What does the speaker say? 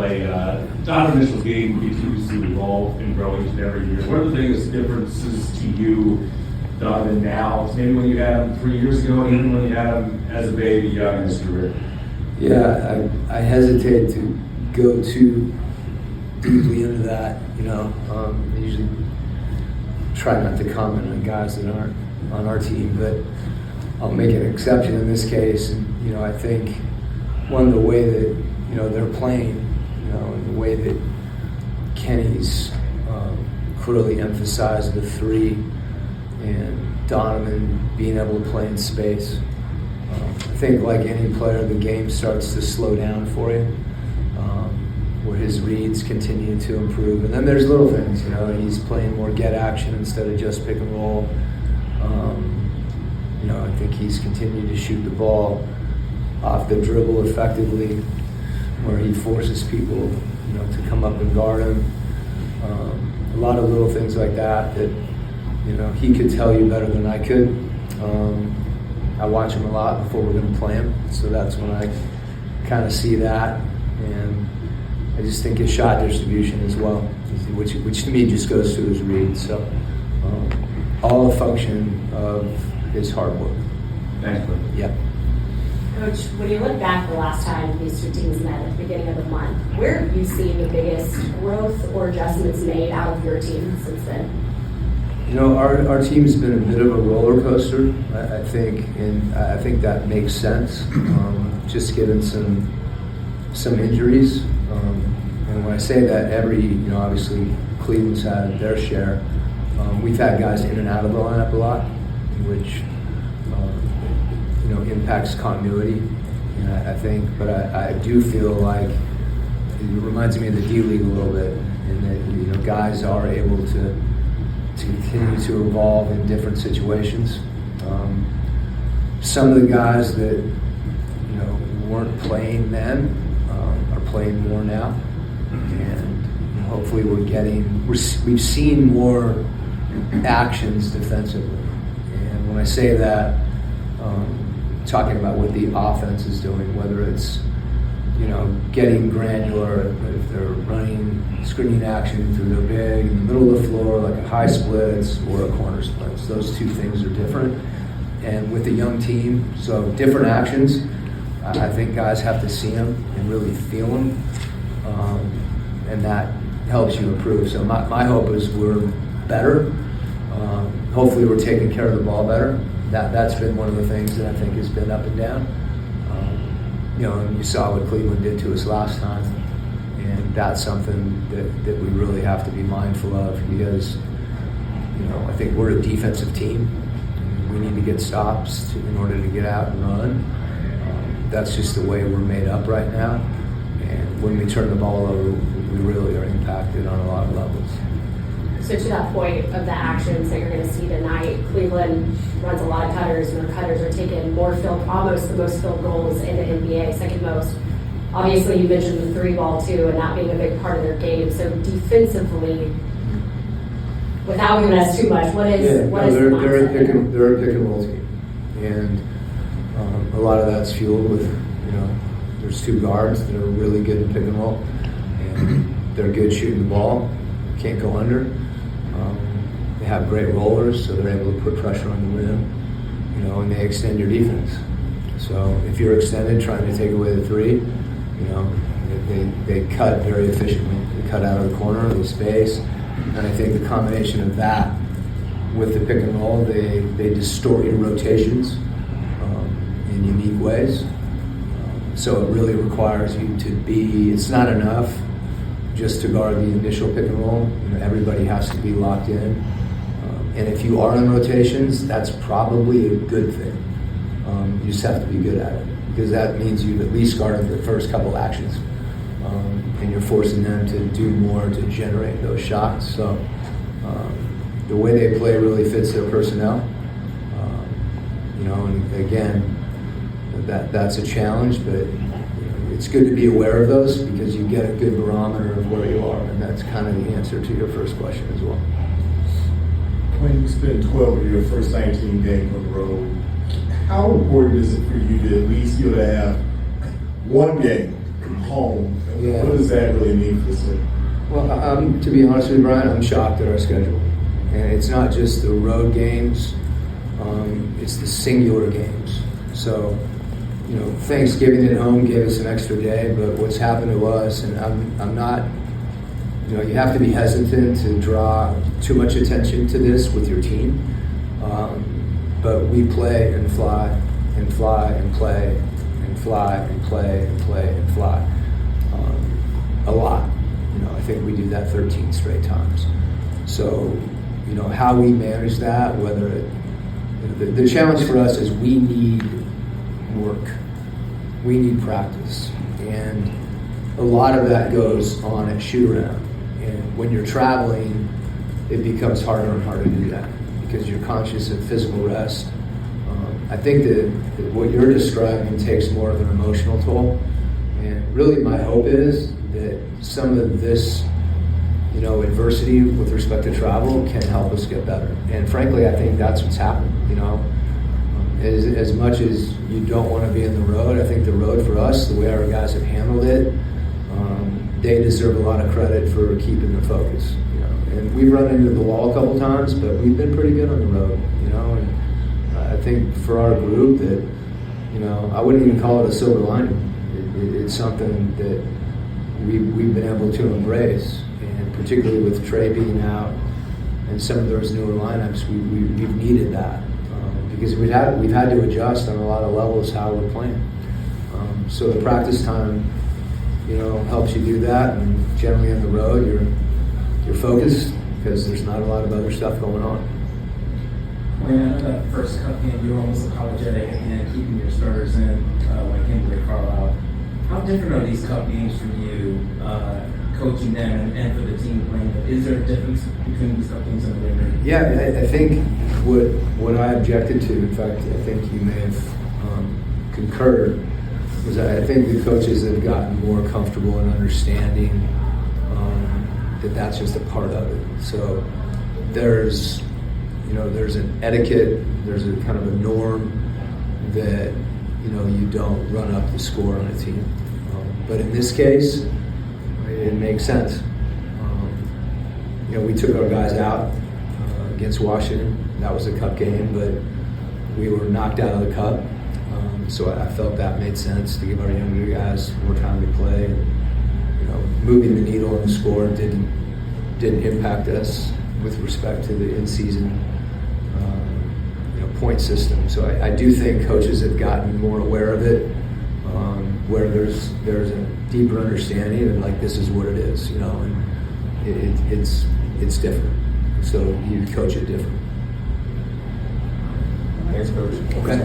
play. Donovan Mitchell's game continues to evolve and grow each and every year. What are the biggest differences to you, Donovan, now, maybe when you had him 3 years ago, and even when you had him as a baby young in his career? Yeah, I hesitate to go too deeply into that. I usually try not to comment on guys that aren't on our team, but I'll make an exception in this case. And I think the way that they're playing, and the way that Kenny's clearly emphasized the three, and Donovan being able to play in space. I think, like any player, the game starts to slow down for you, where his reads continue to improve. And then there's little things, he's playing more get action instead of just pick and roll. I think he's continued to shoot the ball off the dribble effectively, where he forces people, to come up and guard him. A lot of little things like that he could tell you better than I could. I watch him a lot before we're going to play him, so that's when I kind of see that. And I just think his shot distribution as well, which to me just goes to his read. So all a function of his hard work. Thanks, Cliff. Yeah. Coach, when you look back the last time these two teams met at the beginning of the month, where have you seen the biggest growth or adjustments made out of your team since then? Our team's been a bit of a roller coaster, I think, and I think that makes sense, just given some injuries. And when I say that, obviously Cleveland's had their share. We've had guys in and out of the lineup a lot, which impacts continuity, I think. But I do feel like it reminds me of the D League a little bit, in that guys are able to continue to evolve in different situations. Some of the guys that weren't playing then are playing more now, and hopefully we've seen more actions defensively. And when I say that, talking about what the offense is doing, whether it's getting granular, if they're running screening action through their big in the middle of the floor, like a high splits or a corner splits. Those two things are different. And with a young team, so different actions, I think guys have to see them and really feel them, and that helps you improve. So my hope is we're better. Hopefully we're taking care of the ball better. That's been one of the things that I think has been up and down. And you saw what Cleveland did to us last time, and that's something that we really have to be mindful of, because I think we're a defensive team. We need to get stops in order to get out and run. That's just the way we're made up right now, and when we turn the ball over, we really are impacted on a lot of levels. So to that point of the actions that you're going to see tonight, Cleveland runs a lot of cutters, and their cutters are taking almost the most field goals in the NBA, second most. Obviously, you mentioned the three ball too, and that being a big part of their game. So defensively, without giving us too much, they're a pick and roll team, and a lot of that's fueled with there's two guards that are really good at pick and roll, and they're good shooting the ball, can't go under. They have great rollers, so they're able to put pressure on the rim, and they extend your defense. So if you're extended trying to take away the three, they cut very efficiently. They cut out of the corner, they space, and I think the combination of that with the pick and roll, they distort your rotations in unique ways. So it really requires you to be, it's not enough just to guard the initial pick and roll. Everybody has to be locked in. And if you are in rotations, that's probably a good thing. You just have to be good at it, because that means you've at least guarded the first couple actions. And you're forcing them to do more to generate those shots. So the way they play really fits their personnel. And again, that's a challenge, but it's good to be aware of those, because you get a good barometer of where you are, and that's kind of the answer to your first question as well. When you spend 12 of your first 19 games on the road, how important is it for you to at least have one game from home. Yeah. What does that really mean for the city? Well, to be honest with you, Brian, I'm shocked at our schedule. And it's not just the road games, it's the singular games. So, Thanksgiving at home gave us an extra day, but what's happened to us, and I'm not, you have to be hesitant to draw too much attention to this with your team. But we play and fly and fly and play and fly and play and play and fly a lot. I think we do that 13 straight times. So, how we manage that, whether the challenge for us is we need work. We need practice. And a lot of that goes on at shoot around. And when you're traveling, it becomes harder and harder to do that because you're conscious of physical rest. I think that what you're describing takes more of an emotional toll. And really my hope is that some of this, adversity with respect to travel can help us get better. And frankly, I think that's what's happened, As much as you don't want to be in the road, I think the road for us, the way our guys have handled it, they deserve a lot of credit for keeping their focus, And we've run into the wall a couple times, but we've been pretty good on the road, And I think for our group that, I wouldn't even call it a silver lining. It's something that we've been able to embrace, and particularly with Trey being out and some of those newer lineups, we've needed that because we've had to adjust on a lot of levels how we're playing. So the practice time, helps you do that, and generally on the road you're focused because there's not a lot of other stuff going on. When I know that first cup game, you were almost apologetic and keeping your starters in, like Henry Carlisle. How different are these cup games for you, coaching them and for the team playing them? Is there a difference between these cup games and the regular? Yeah, I think what I objected to, in fact, I think you may have concurred, was I think the coaches have gotten more comfortable in understanding that that's just a part of it. So there's an etiquette, there's a kind of a norm that, you don't run up the score on a team. But in this case, it makes sense. We took our guys out against Washington. That was a cup game, but we were knocked out of the cup. So I felt that made sense to give our younger guys more time to play. Moving the needle on the score didn't impact us with respect to the in-season point system. So I do think coaches have gotten more aware of it, where there's a deeper understanding and like this is what it is, and it's different. So you coach it different. Thanks, Coach. Okay.